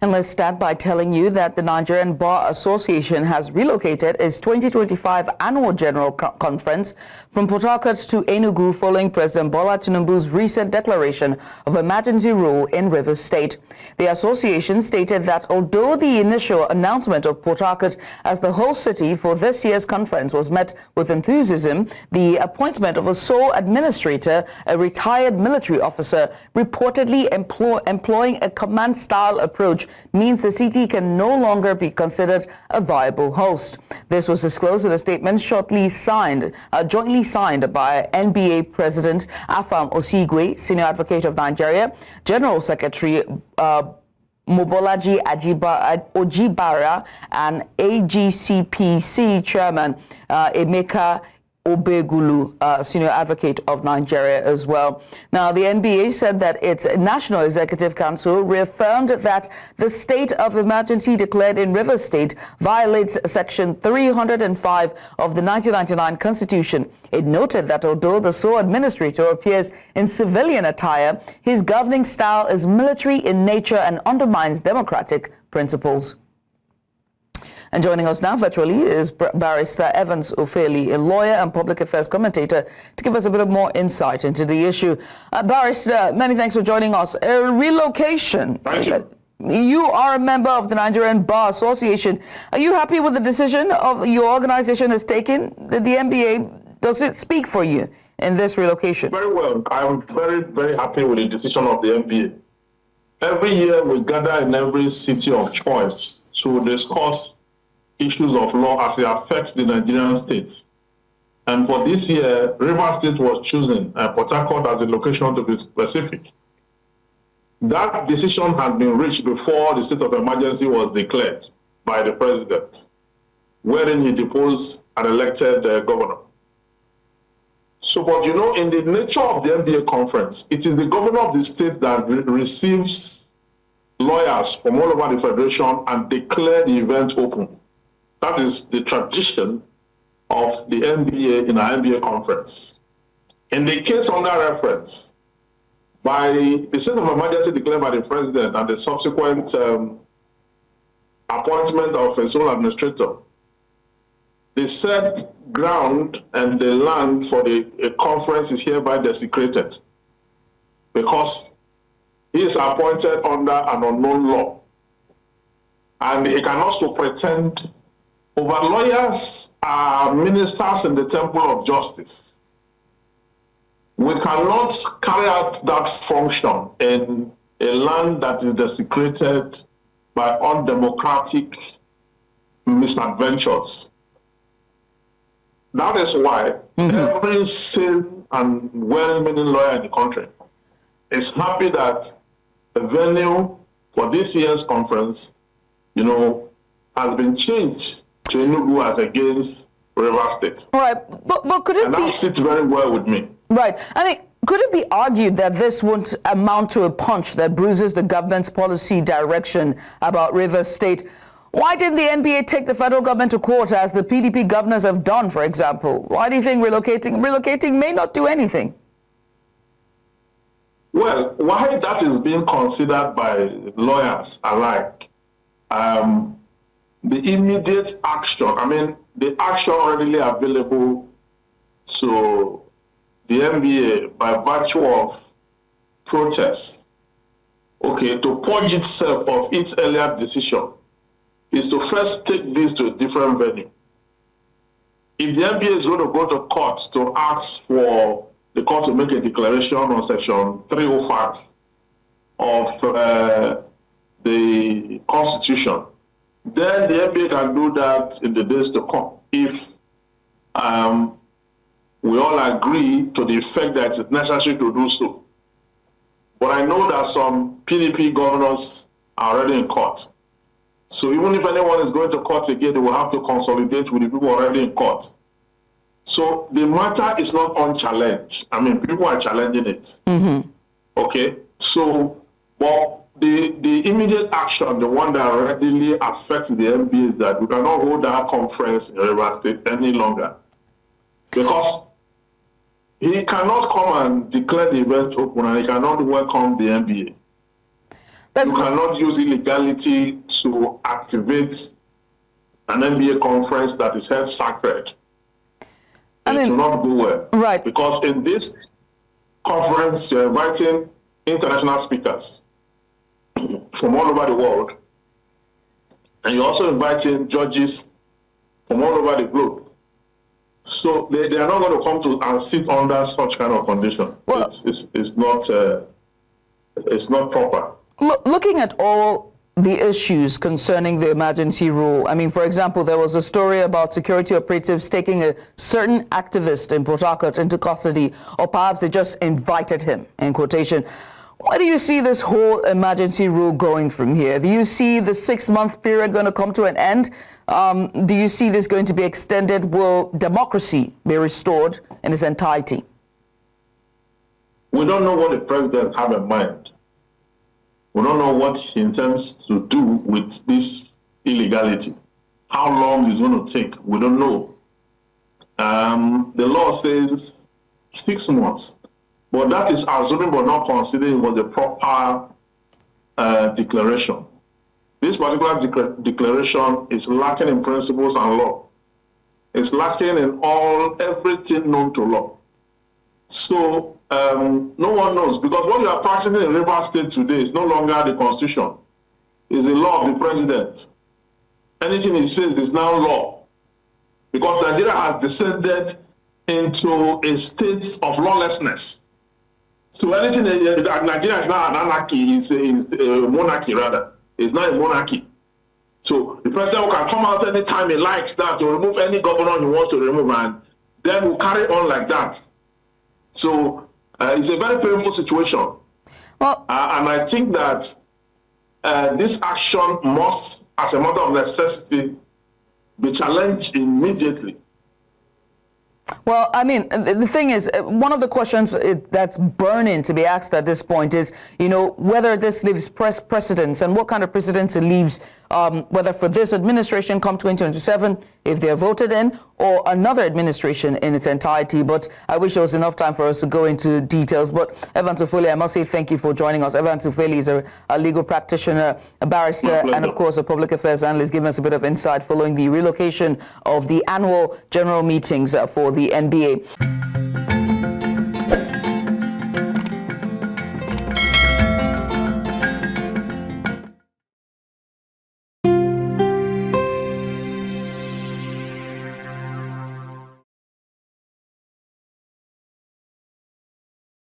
And let's start by telling you that the Nigerian Bar Association has relocated its 2025 annual General Conference from Port Harcourt to Enugu following President Bola Tinubu's recent declaration of emergency rule in Rivers State. The association stated that although the initial announcement of Port Harcourt as the host city for this year's conference was met with enthusiasm, the appointment of a sole administrator, a retired military officer, reportedly employing a command-style approach, means the city can no longer be considered a viable host. This was disclosed in a statement jointly signed by NBA President Afam Osigwe, Senior Advocate of Nigeria, General Secretary Mobolaji Ojibara, and AGCPC Chairman Emeka Obegulu, Senior Advocate of Nigeria as well. Now, the NBA said that its National Executive Council reaffirmed that the state of emergency declared in Rivers State violates Section 305 of the 1999 Constitution. It noted that although the sole administrator appears in civilian attire, his governing style is military in nature and undermines democratic principles. And joining us now virtually is Barrister Evans Ufeli, a lawyer and public affairs commentator, to give us a bit of more insight into the issue. Barrister, many thanks for joining us. Relocation. Thank you. You are a member of the Nigerian Bar Association. Are you happy with the decision of your organization has taken? The NBA, does it speak for you in this relocation? Very well. I'm very, very happy with the decision of the NBA. Every year we gather in every city of choice to discuss issues of law as it affects the Nigerian states. And for this year, Rivers State was chosen, Port Harcourt as a location to be specific. That decision had been reached before the state of emergency was declared by the president, wherein he deposed an elected governor. So, but you know, in the nature of the NBA conference, it is the governor of the state that receives lawyers from all over the federation and declare the event open. That is the tradition of the NBA in our NBA conference. In the case under reference, by the state of emergency declared by the president and the subsequent appointment of a sole administrator, the said ground and the land for the conference is hereby desecrated because he is appointed under an unknown law. And he can also pretend over lawyers are ministers in the temple of justice. We cannot carry out that function in a land that is desecrated by undemocratic misadventures. That is why every sane and well-meaning lawyer in the country is happy that the venue for this year's conference, you know, has been changed to Enugu as against Rivers State. Right, but could it and be... that sits very well with me. Right. I mean, could it be argued that this won't amount to a punch that bruises the government's policy direction about Rivers State? Why didn't the NBA take the federal government to court as the PDP governors have done, for example? Why do you think relocating may not do anything? Well, why that is being considered by lawyers alike, the immediate action, I mean, the action readily available to the NBA by virtue of protests, okay, to purge itself of its earlier decision, is to first take this to a different venue. If the NBA is going to go to court to ask for the court to make a declaration on Section 305 of the Constitution, then the NBA can do that in the days to come if we all agree to the effect that it's necessary to do so. But I know that some PDP governors are already in court. So even if anyone is going to court again, they will have to consolidate with the people already in court. So the matter is not unchallenged. I mean, people are challenging it. Okay? So, but the immediate action, the one that readily affects the NBA, is that we cannot hold that conference in Rivers State any longer. Because he cannot come and declare the event open and he cannot welcome the NBA. You cannot use illegality to activate an NBA conference that is held sacred. It will not go well. Right. Because in this conference, you're inviting international speakers from all over the world, and you're also inviting judges from all over the globe. So they are not going to come to and sit under such kind of condition. Well, it's not proper. Looking at all the issues concerning the emergency rule, I mean, for example, there was a story about security operatives taking a certain activist in Port Harcourt into custody, or perhaps they just invited him, in quotation. Where do you see this whole emergency rule going from here? Do you see the 6-month period going to come to an end? Do you see this going to be extended? Will democracy be restored in its entirety? We don't know what the president has in mind. We don't know what he intends to do with this illegality. How long it's going to take, we don't know. The law says 6 months, but that is assuming but not considering what the proper declaration. This particular declaration is lacking in principles and law. It's lacking in everything known to law. So no one knows, because what you are practicing in Rivers State today is no longer the Constitution. It's the law of the president. Anything he says is now law, because Nigeria has descended into a state of lawlessness. So anything that Nigeria is now an anarchy, is a monarchy rather. It's not a monarchy. So the president can come out anytime he likes that to remove any governor he wants to remove, and then we'll carry on like that. So it's a very painful situation. Well, and I think that this action must, as a matter of necessity, be challenged immediately. Well, I mean, the thing is, one of the questions that's burning to be asked at this point is, whether this leaves precedents and what kind of precedents it leaves, whether for this administration come 2027, if they're voted in, or another administration in its entirety. But I wish there was enough time for us to go into details. But Evans Ufeli, I must say thank you for joining us. Evans Ufeli is a legal practitioner, a barrister, and of course a public affairs analyst, giving us a bit of insight following the relocation of the annual general meetings for the NBA.